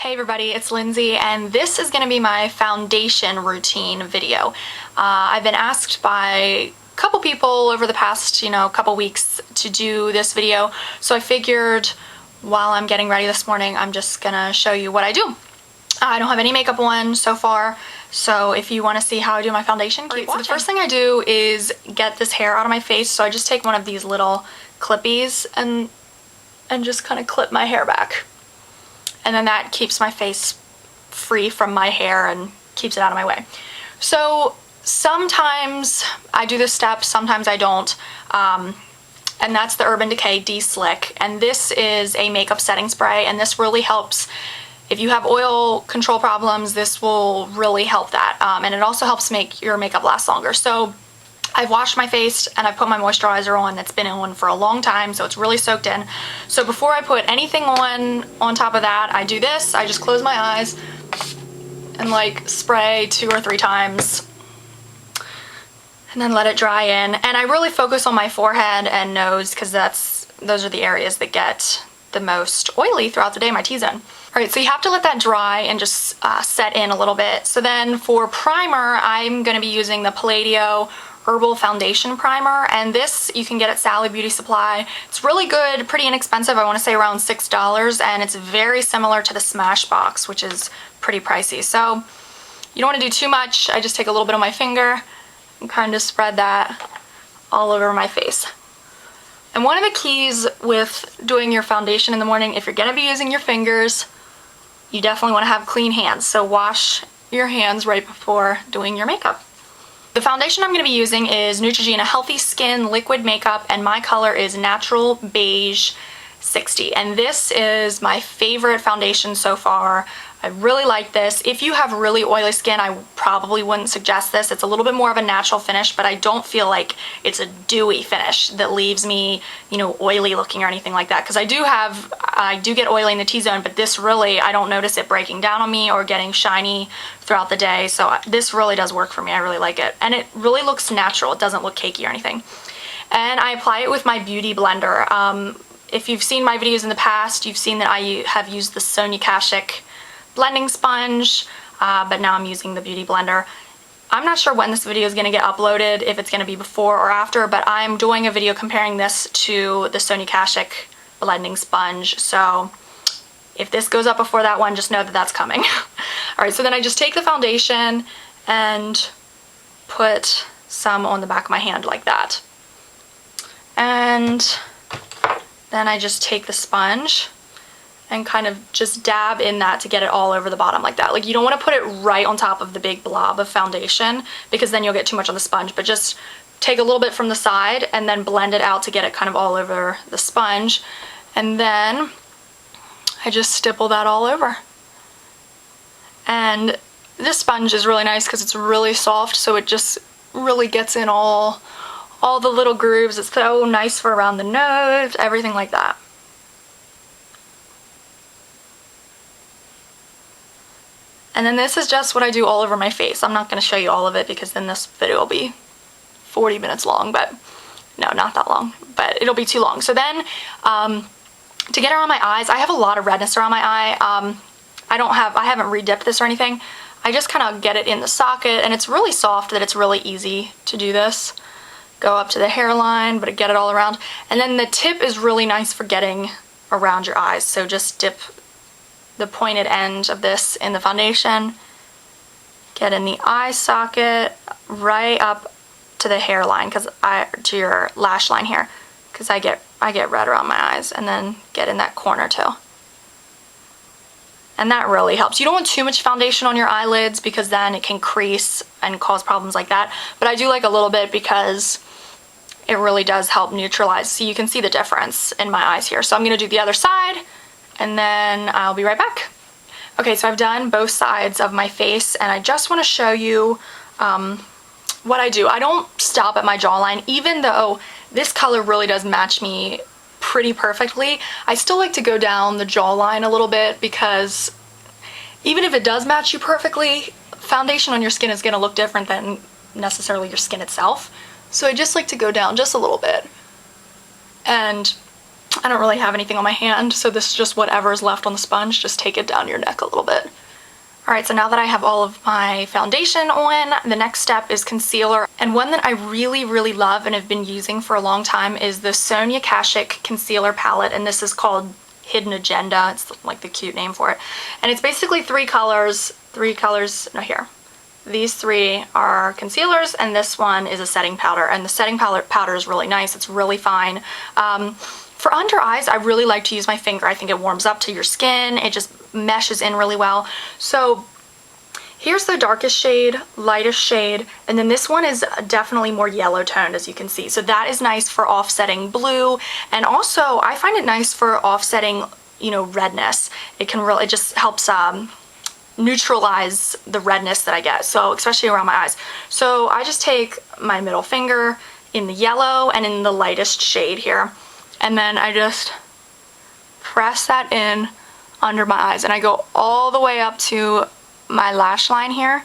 Hey everybody, it's Lindsay and this is going to be my foundation routine video. I've been asked by a couple people over the past, couple weeks to do this video, so I figured while I'm getting ready this morning, I'm just gonna show you what I do. I don't have any makeup on so far, so if you want to see how I do my foundation, keep watching. So the first thing I do is get this hair out of my face, so I just take one of these little clippies and just kind of clip my hair back. And then that keeps my face free from my hair and keeps it out of my way. So sometimes I do this step, sometimes I don't. And that's the Urban Decay De-Slick. And this is a makeup setting spray, and this really helps. If you have oil control problems, this will really help that. And it also helps make your makeup last longer. So I've washed my face and I've put my moisturizer on that's been on for a long time, so it's really soaked in. So before I put anything on top of that, I do this. I just close my eyes and like spray 2 or 3 times and then let it dry in. And I really focus on my forehead and nose because those are the areas that get the most oily throughout the day, my T-zone. Alright, so you have to let that dry and just set in a little bit. So then for primer, I'm going to be using the Palladio Herbal Foundation Primer, and this you can get at Sally Beauty Supply. It's really good, pretty inexpensive, I want to say around $6, and it's very similar to the Smashbox, which is pretty pricey. So you don't want to do too much. I just take a little bit of my finger and kind of spread that all over my face. And one of the keys with doing your foundation in the morning, if you're going to be using your fingers, you definitely want to have clean hands. So wash your hands right before doing your makeup. The foundation I'm going to be using is Neutrogena Healthy Skin Liquid Makeup, and my color is Natural Beige 60. And this is my favorite foundation so far. I really like this. If you have really oily skin, I probably wouldn't suggest this. It's a little bit more of a natural finish, but I don't feel like it's a dewy finish that leaves me, oily looking or anything like that. Because I do get oily in the T-zone, but this really, I don't notice it breaking down on me or getting shiny throughout the day. So this really does work for me. I really like it. And it really looks natural. It doesn't look cakey or anything. And I apply it with my beauty blender. If you've seen my videos in the past, you've seen that I have used the Sonia Kashuk blending sponge, but now I'm using the beauty blender. I'm not sure when this video is going to get uploaded, if it's going to be before or after, but I'm doing a video comparing this to the Sonia Kashuk blending sponge, so if this goes up before that one, just know that that's coming. Alright, so then I just take the foundation and put some on the back of my hand like that. And then I just take the sponge and kind of just dab in that to get it all over the bottom like that. Like, you don't want to put it right on top of the big blob of foundation because then you'll get too much on the sponge, but just take a little bit from the side and then blend it out to get it kind of all over the sponge. And then I just stipple that all over. And this sponge is really nice because it's really soft, so it just really gets in all the little grooves. It's so nice for around the nose, everything like that. And then this is just what I do all over my face. I'm not going to show you all of it because then this video will be 40 minutes long, but no, not that long, but it'll be too long. So then to get around my eyes, I have a lot of redness around my eye. I haven't re-dipped this or anything. I just kind of get it in the socket, and it's really soft that it's really easy to do this. Go up to the hairline, but get it all around. And then the tip is really nice for getting around your eyes. So just dip the pointed end of this in the foundation, get in the eye socket right up to the hairline, to your lash line here, because I get red around my eyes, and then get in that corner too. And that really helps. You don't want too much foundation on your eyelids because then it can crease and cause problems like that, but I do like a little bit because it really does help neutralize. So you can see the difference in my eyes here. So I'm going to do the other side, and then I'll be right back. Okay, so I've done both sides of my face, and I just want to show you what I do. I don't stop at my jawline, even though this color really does match me pretty perfectly. I still like to go down the jawline a little bit because even if it does match you perfectly, foundation on your skin is going to look different than necessarily your skin itself. So I just like to go down just a little bit. And I don't really have anything on my hand, so this is just whatever is left on the sponge. Just take it down your neck a little bit. Alright, so now that I have all of my foundation on, the next step is concealer. And one that I really, really love and have been using for a long time is the Sonia Kashuk concealer palette, and this is called Hidden Agenda. It's like the cute name for it. And it's basically three colors, no, here. These three are concealers, and this one is a setting powder. And the setting powder is really nice. It's really fine. For under eyes, I really like to use my finger. I think it warms up to your skin. It just meshes in really well. So here's the darkest shade, lightest shade, and then this one is definitely more yellow toned, as you can see. So that is nice for offsetting blue, and also I find it nice for offsetting, you know, redness. It just helps neutralize the redness that I get, so especially around my eyes. So I just take my middle finger in the yellow and in the lightest shade here, and then I just press that in under my eyes, and I go all the way up to my lash line here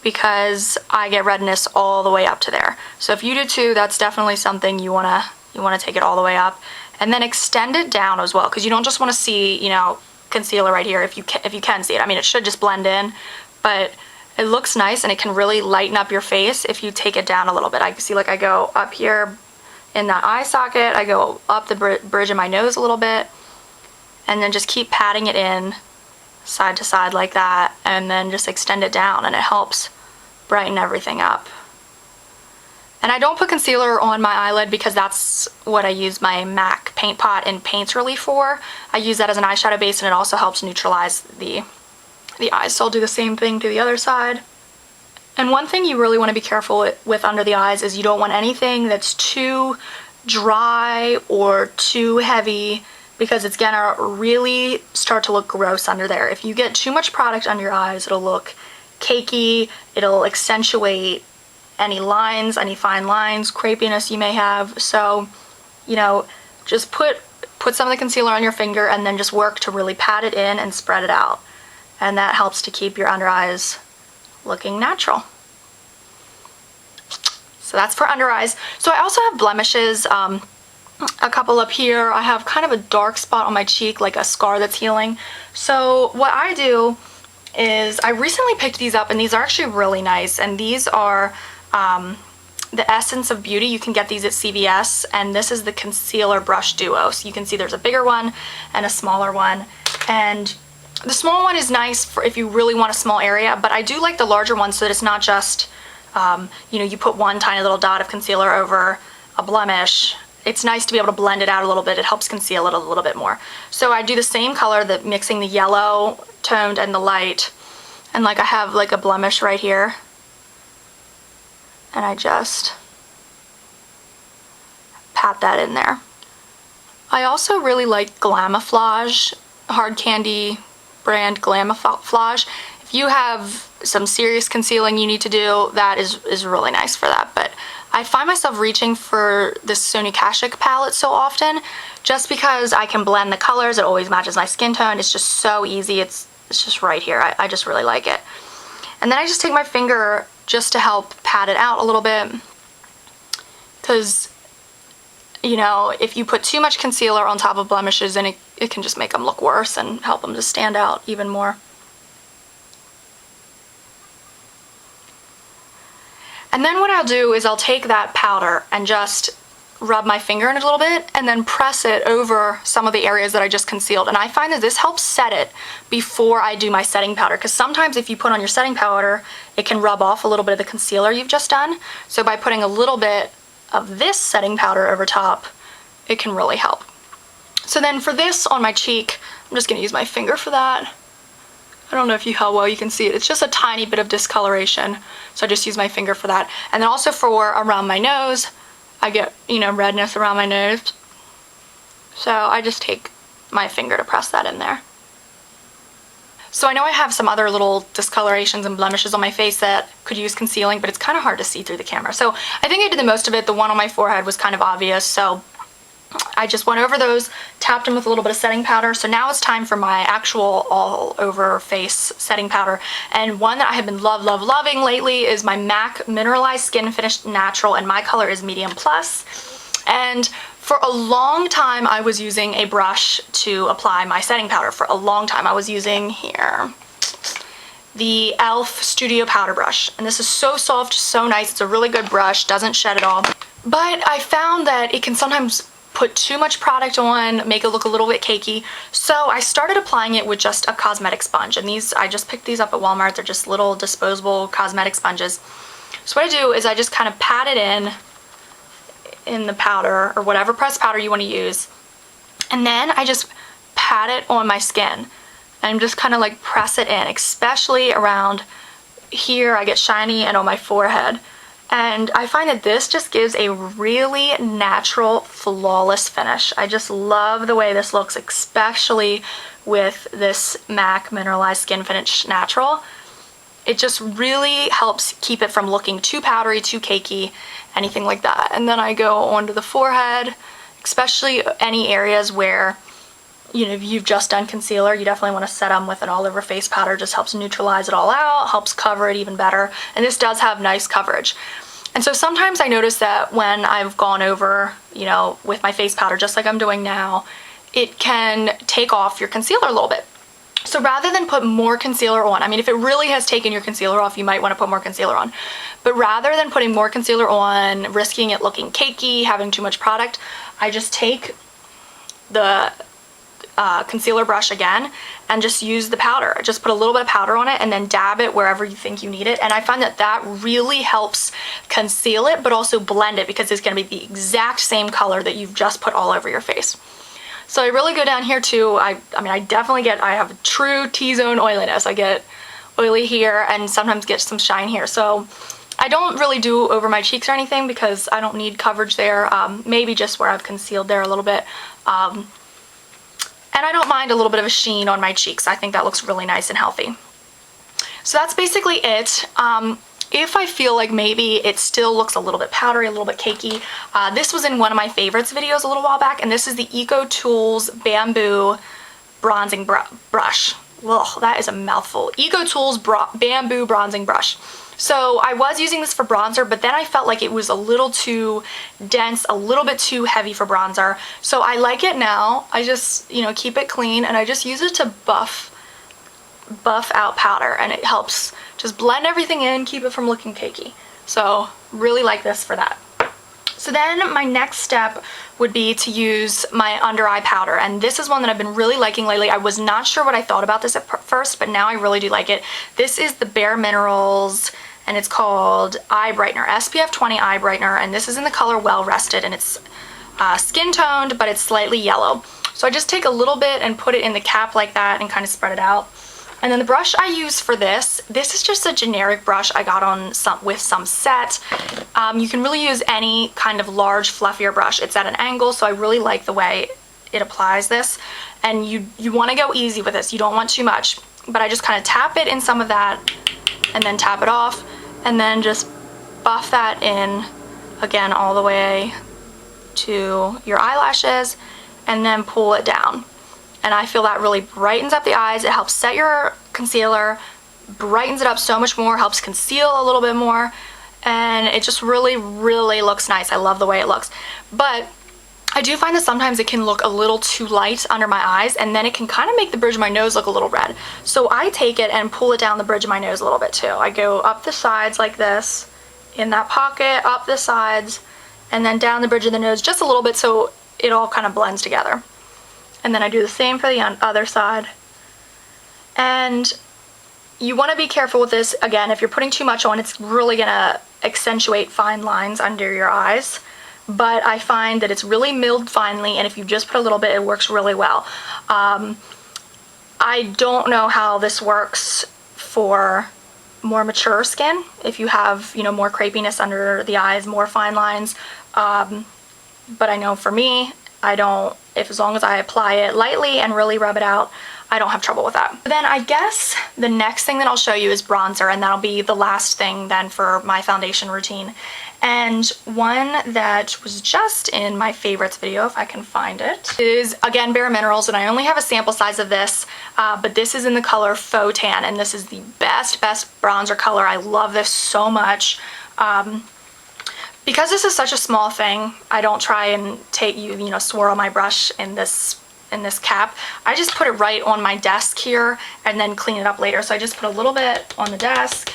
because I get redness all the way up to there. So if you do too, that's definitely something you wanna take it all the way up, and then extend it down as well, because you don't just want to see, you know, concealer right here. If you can see it, I mean, it should just blend in, but it looks nice and it can really lighten up your face if you take it down a little bit. I can see, like, I go up here in that eye socket, I go up the bridge of my nose a little bit, and then just keep patting it in side to side like that, and then just extend it down, and it helps brighten everything up. And I don't put concealer on my eyelid because that's what I use my MAC paint pot in Paints Relief for. I use that as an eyeshadow base, and it also helps neutralize the eyes. So I'll do the same thing to the other side. And one thing you really want to be careful with under the eyes is you don't want anything that's too dry or too heavy, because it's gonna really start to look gross under there. If you get too much product under your eyes, it'll look cakey, it'll accentuate any lines, any fine lines, crepiness you may have. So, you know, just put some of the concealer on your finger and then just work to really pat it in and spread it out. And that helps to keep your under eyes looking natural. So that's for under eyes. So I also have blemishes, a couple up here. I have kind of a dark spot on my cheek, like a scar that's healing. So what I do is I recently picked these up, and these are actually really nice, and these are the Essence of Beauty. You can get these at CVS, and this is the Concealer Brush Duo. So you can see there's a bigger one and a smaller one, and the small one is nice for if you really want a small area, but I do like the larger one so that it's not just, you know, you put one tiny little dot of concealer over a blemish. It's nice to be able to blend it out a little bit. It helps conceal it a little bit more. So I do the same color, mixing the yellow toned and the light, and like I have like a blemish right here, and I just pat that in there. I also really like Glamoflage, hard candy brand Glamoflage. If you have some serious concealing you need to do, that is really nice for that. But I find myself reaching for this Sonia Kashuk palette so often just because I can blend the colors. It always matches my skin tone. It's just so easy. It's just right here. I just really like it. And then I just take my finger just to help pat it out a little bit, because, you know, if you put too much concealer on top of blemishes, then it can just make them look worse and help them to stand out even more. And then what I'll do is I'll take that powder and just rub my finger in it a little bit and then press it over some of the areas that I just concealed. And I find that this helps set it before I do my setting powder, because sometimes if you put on your setting powder, it can rub off a little bit of the concealer you've just done. So by putting a little bit of this setting powder over top, it can really help. So then for this on my cheek, I'm just going to use my finger for that. I don't know how well you can see it. It's just a tiny bit of discoloration, so I just use my finger for that. And then also for around my nose, I get, you know, redness around my nose, so I just take my finger to press that in there. So I know I have some other little discolorations and blemishes on my face that could use concealing, but it's kind of hard to see through the camera. So I think I did the most of it. The one on my forehead was kind of obvious, so I just went over those, tapped them with a little bit of setting powder. So now it's time for my actual all over face setting powder. And one that I have been loving lately is my MAC Mineralize Skinfinish Natural, and my color is medium plus. And For a long time, I was using a brush to apply my setting powder. For a long time, I was using here the e.l.f. Studio Powder Brush. And this is so soft, so nice. It's a really good brush, doesn't shed at all. But I found that it can sometimes put too much product on, make it look a little bit cakey. So I started applying it with just a cosmetic sponge. And these, I just picked these up at Walmart. They're just little disposable cosmetic sponges. So what I do is I just kind of pat it in the powder, or whatever pressed powder you want to use, and then I just pat it on my skin and just kind of like press it in, especially around here. I get shiny, and on my forehead, and I find that this just gives a really natural, flawless finish. I just love the way this looks, especially with this MAC Mineralize Skinfinish Natural. It just really helps keep it from looking too powdery, too cakey, anything like that. And then I go onto the forehead, especially any areas where, you know, if you've just done concealer, you definitely want to set them with an all-over face powder. Just helps neutralize it all out, helps cover it even better. And this does have nice coverage. And so sometimes I notice that when I've gone over, you know, with my face powder, just like I'm doing now, it can take off your concealer a little bit. So rather than put more concealer on, I mean, if it really has taken your concealer off, you might want to put more concealer on. But rather than putting more concealer on, risking it looking cakey, having too much product, I just take the concealer brush again and just use the powder. Just put a little bit of powder on it and then dab it wherever you think you need it. And I find that that really helps conceal it, but also blend it, because it's going to be the exact same color that you've just put all over your face. So I really go down here too. I mean, I have true T-zone oiliness. I get oily here and sometimes get some shine here. So I don't really do over my cheeks or anything because I don't need coverage there. Maybe just where I've concealed there a little bit. And I don't mind a little bit of a sheen on my cheeks. I think that looks really nice and healthy. So that's basically it. If I feel like maybe it still looks a little bit powdery, a little bit cakey, this was in one of my favorites videos a little while back, and this is the Eco Tools Bamboo Bronzing Brush. Ugh, that is a mouthful. Eco Tools Bamboo Bronzing Brush. So I was using this for bronzer, but then I felt like it was a little too dense, a little bit too heavy for bronzer. So I like it now. I just, you know, keep it clean, and I just use it to buff out powder, and it helps just blend everything in, keep it from looking cakey. So really like this for that. So then my next step would be to use my under eye powder, and this is one that I've been really liking lately. I was not sure what I thought about this at first, but now I really do like it. This is the Bare Minerals, and it's called Eye Brightener, SPF 20 Eye Brightener, and this is in the color Well Rested, and it's skin toned, but it's slightly yellow. So I just take a little bit and put it in the cap like that and kind of spread it out. And then the brush I use for this is just a generic brush I got on with some set. You can really use any kind of large, fluffier brush. It's at an angle, so I really like the way it applies this. And you want to go easy with this. You don't want too much. But I just kind of tap it in some of that and then tap it off, and then just buff that in again all the way to your eyelashes, and then pull it down. And I feel that really brightens up the eyes. It helps set your concealer, brightens it up so much more, helps conceal a little bit more, and it just really, really looks nice. I love the way it looks. But I do find that sometimes it can look a little too light under my eyes, and then it can kind of make the bridge of my nose look a little red. So I take it and pull it down the bridge of my nose a little bit too. I go up the sides like this, in that pocket, up the sides, and then down the bridge of the nose just a little bit so it all kind of blends together. And then I do the same for the other side. And you want to be careful with this. Again, if you're putting too much on, it's really going to accentuate fine lines under your eyes. But I find that it's really milled finely, and if you just put a little bit, it works really well. I don't know how this works for more mature skin. If you have, you know, more crepiness under the eyes, more fine lines. But I know for me, as long as I apply it lightly and really rub it out, I don't have trouble with that. Then I guess the next thing that I'll show you is bronzer, and that'll be the last thing then for my foundation routine. And one that was just in my favorites video, if I can find it, is again Bare Minerals, and I only have a sample size of this, but this is in the color Faux Tan, and this is the best bronzer color. I love this so much. Because this is such a small thing, I don't try and swirl my brush in this cap. I just put it right on my desk here and then clean it up later. So I just put a little bit on the desk,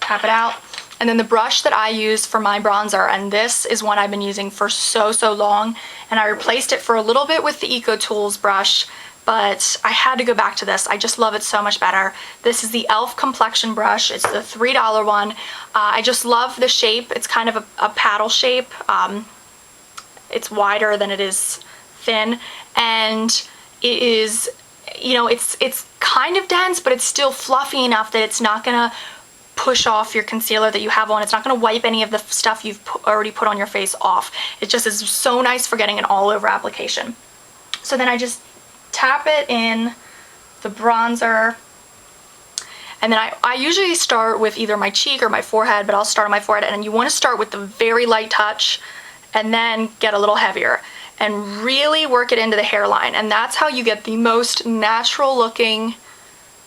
tap it out. And then the brush that I use for my bronzer, and this is one I've been using for so long, and I replaced it for a little bit with the Eco Tools brush, but I had to go back to this. I just love it so much better. This is the e.l.f. complexion brush. It's the $3 one. I just love the shape. It's kind of a paddle shape. It's wider than it is thin, and it is, it's kind of dense, but it's still fluffy enough that it's not gonna push off your concealer that you have on. It's not going to wipe any of the stuff you've already put on your face off. It just is so nice for getting an all over application. So then I just tap it in the bronzer, and then I usually start with either my cheek or my forehead, but I'll start on my forehead, and you want to start with the very light touch and then get a little heavier and really work it into the hairline, and that's how you get the most natural looking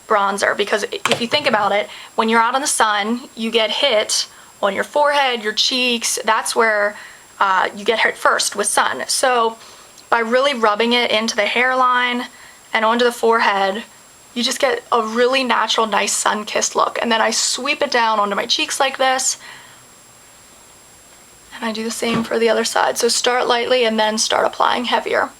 bronzer. Because if you think about it, when you're out in the sun, you get hit on your forehead, your cheeks. That's where you get hit first with sun. So by really rubbing it into the hairline and onto the forehead, you just get a really natural, nice sun-kissed look. And then I sweep it down onto my cheeks like this, and I do the same for the other side. So start lightly and then start applying heavier.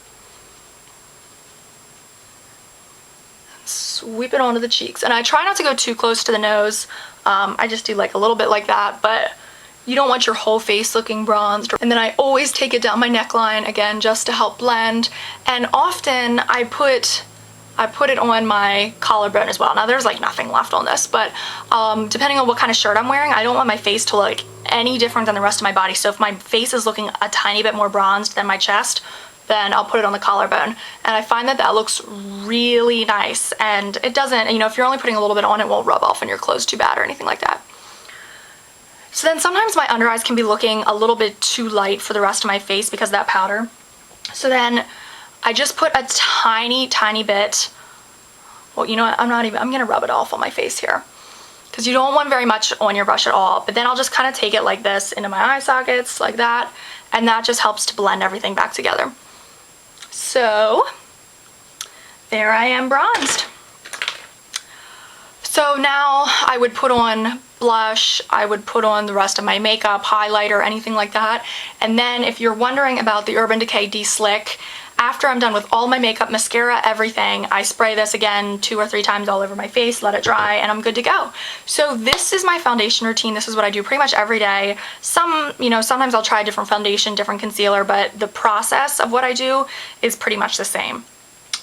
Sweep it onto the cheeks, and I try not to go too close to the nose. I just do like a little bit like that, but you don't want your whole face looking bronzed. And then I always take it down my neckline again just to help blend, and often I put it on my collarbone as well. Now there's like nothing left on this, but depending on what kind of shirt I'm wearing, I don't want my face to look any different than the rest of my body. So if my face is looking a tiny bit more bronzed than my chest, then I'll put it on the collarbone, and I find that that looks really nice, and it doesn't, if you're only putting a little bit on, it won't rub off on your clothes too bad or anything like that. So then sometimes my under eyes can be looking a little bit too light for the rest of my face because of that powder. So then I just put a tiny bit, well, you know what, I'm gonna rub it off on my face here, because you don't want very much on your brush at all. But then I'll just kind of take it like this into my eye sockets like that, and that just helps to blend everything back together. So there I am bronzed. So now I would put on blush, I would put on the rest of my makeup, highlighter, anything like that. And then if you're wondering about the Urban Decay De-Slick, after I'm done with all my makeup, mascara, everything, I spray this again 2 or 3 times all over my face, let it dry, and I'm good to go. So this is my foundation routine. This is what I do pretty much every day. Sometimes I'll try a different foundation, different concealer, but the process of what I do is pretty much the same.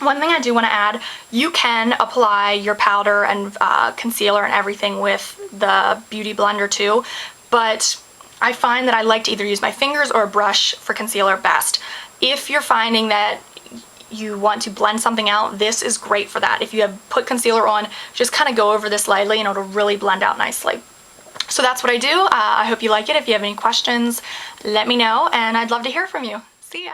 One thing I do want to add, you can apply your powder and concealer and everything with the Beauty Blender too, but I find that I like to either use my fingers or a brush for concealer best. If you're finding that you want to blend something out, this is great for that. If you have put concealer on, just kind of go over this lightly and it'll really blend out nicely. So that's what I do. I hope you like it. If you have any questions, let me know, and I'd love to hear from you. See ya.